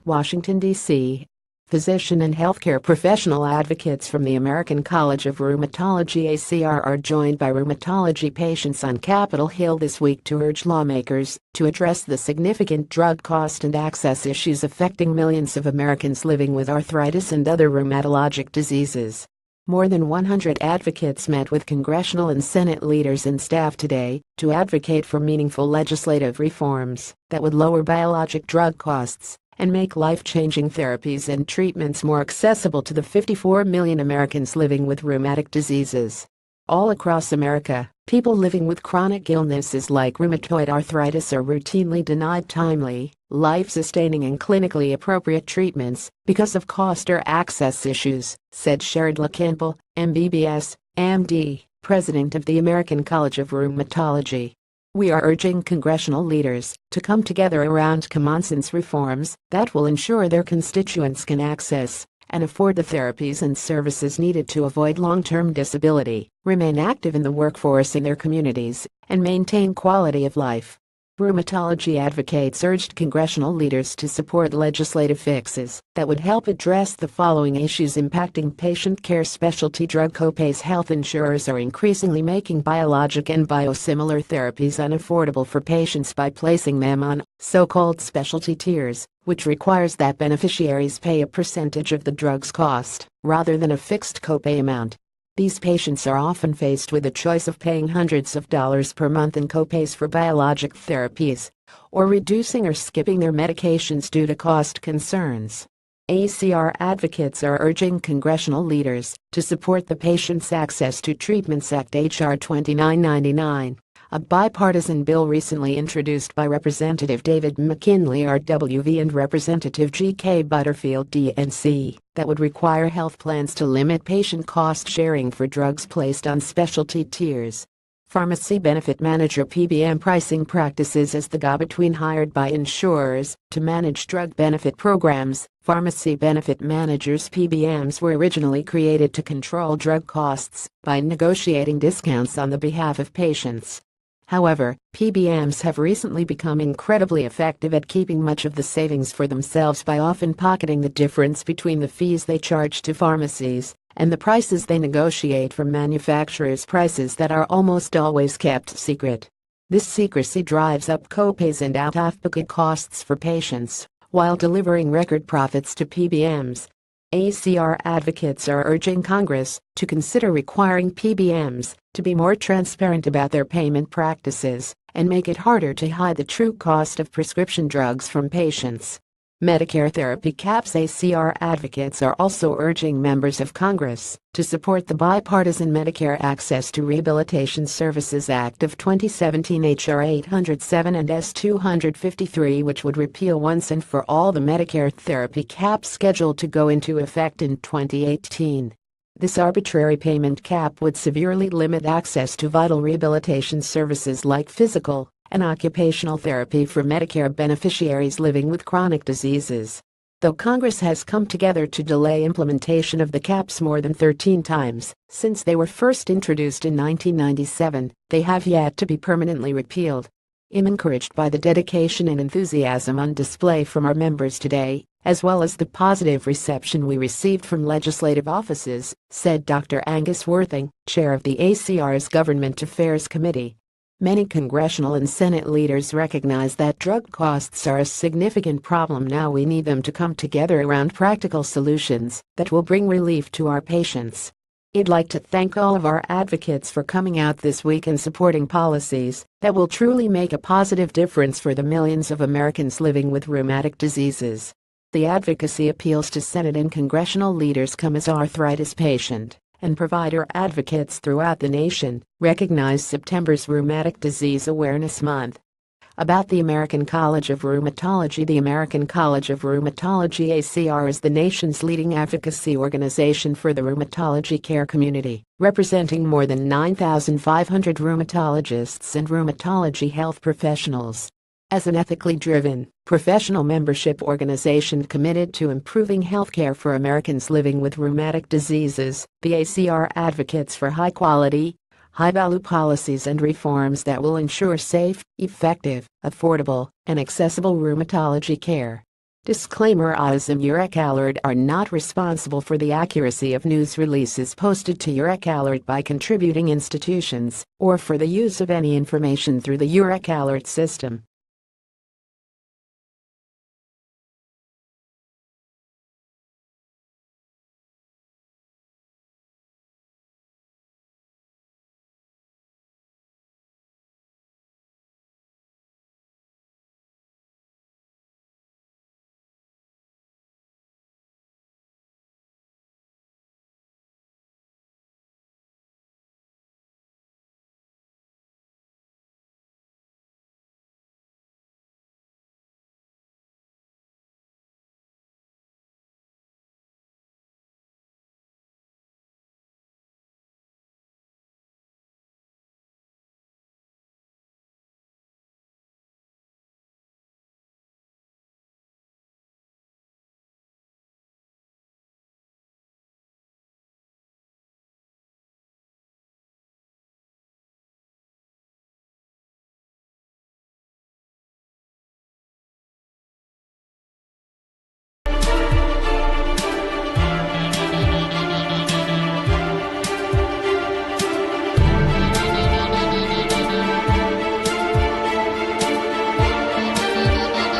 Washington, D.C. Physician and healthcare professional advocates from the American College of Rheumatology (ACR) are joined by rheumatology patients on Capitol Hill this week to urge lawmakers to address the significant drug cost and access issues affecting millions of Americans living with arthritis and other rheumatologic diseases. More than 100 advocates met with congressional and Senate leaders and staff today to advocate for meaningful legislative reforms that would lower biologic drug costs and make life-changing therapies and treatments more accessible to the 54 million Americans living with rheumatic diseases. All across America, people living with chronic illnesses like rheumatoid arthritis are routinely denied timely, life-sustaining and clinically appropriate treatments because of cost or access issues, said Sheridla Campbell, MBBS, MD, president of the American College of Rheumatology. We are urging congressional leaders to come together around common-sense reforms that will ensure their constituents can access and afford the therapies and services needed to avoid long-term disability, remain active in the workforce in their communities, and maintain quality of life. Rheumatology advocates urged congressional leaders to support legislative fixes that would help address the following issues impacting patient care. Specialty drug copays. Health insurers are increasingly making biologic and biosimilar therapies unaffordable for patients by placing them on so-called specialty tiers, which requires that beneficiaries pay a percentage of the drug's cost rather than a fixed copay amount. These patients are often faced with the choice of paying hundreds of dollars per month in copays for biologic therapies, or reducing or skipping their medications due to cost concerns. ACR advocates are urging congressional leaders to support the Patients' Access to Treatments Act H.R. 2999, a bipartisan bill recently introduced by Representative David McKinley RWV and Representative G.K. Butterfield DNC, that would require health plans to limit patient cost sharing for drugs placed on specialty tiers. Pharmacy benefit manager (PBM) pricing practices as the go-between hired by insurers to manage drug benefit programs. Pharmacy benefit managers (PBMs) were originally created to control drug costs by negotiating discounts on the behalf of patients. However, PBMs have recently become incredibly effective at keeping much of the savings for themselves by often pocketing the difference between the fees they charge to pharmacies and the prices they negotiate from manufacturers, prices that are almost always kept secret. This secrecy drives up copays and out-of-pocket costs for patients, while delivering record profits to PBMs. ACR advocates are urging Congress to consider requiring PBMs to be more transparent about their payment practices and make it harder to hide the true cost of prescription drugs from patients. Medicare therapy caps. ACR advocates are also urging members of Congress to support the bipartisan Medicare Access to Rehabilitation Services Act of 2017 H.R. 807 and S. 253, which would repeal once and for all the Medicare therapy cap scheduled to go into effect in 2018. This arbitrary payment cap would severely limit access to vital rehabilitation services like physical and occupational therapy for Medicare beneficiaries living with chronic diseases. Though Congress has come together to delay implementation of the caps more than 13 times since they were first introduced in 1997, they have yet to be permanently repealed. I'm encouraged by the dedication and enthusiasm on display from our members today, as well as the positive reception we received from legislative offices, said Dr. Angus Worthing, chair of the ACR's Government Affairs Committee. Many congressional and Senate leaders recognize that drug costs are a significant problem. Now we need them to come together around practical solutions that will bring relief to our patients. I'd like to thank all of our advocates for coming out this week and supporting policies that will truly make a positive difference for the millions of Americans living with rheumatic diseases. The advocacy appeals to Senate and congressional leaders come as arthritis patient and provider advocates throughout the nation recognize September's Rheumatic Disease Awareness Month. About the American College of Rheumatology. The American College of Rheumatology (ACR) is the nation's leading advocacy organization for the rheumatology care community, representing more than 9,500 rheumatologists and rheumatology health professionals. As an ethically driven, professional membership organization committed to improving healthcare for Americans living with rheumatic diseases, the ACR advocates for high-quality, high-value policies and reforms that will ensure safe, effective, affordable, and accessible rheumatology care. Disclaimer: ISM Uric Alert are not responsible for the accuracy of news releases posted to Uric Alert by contributing institutions, or for the use of any information through the Uric Alert system.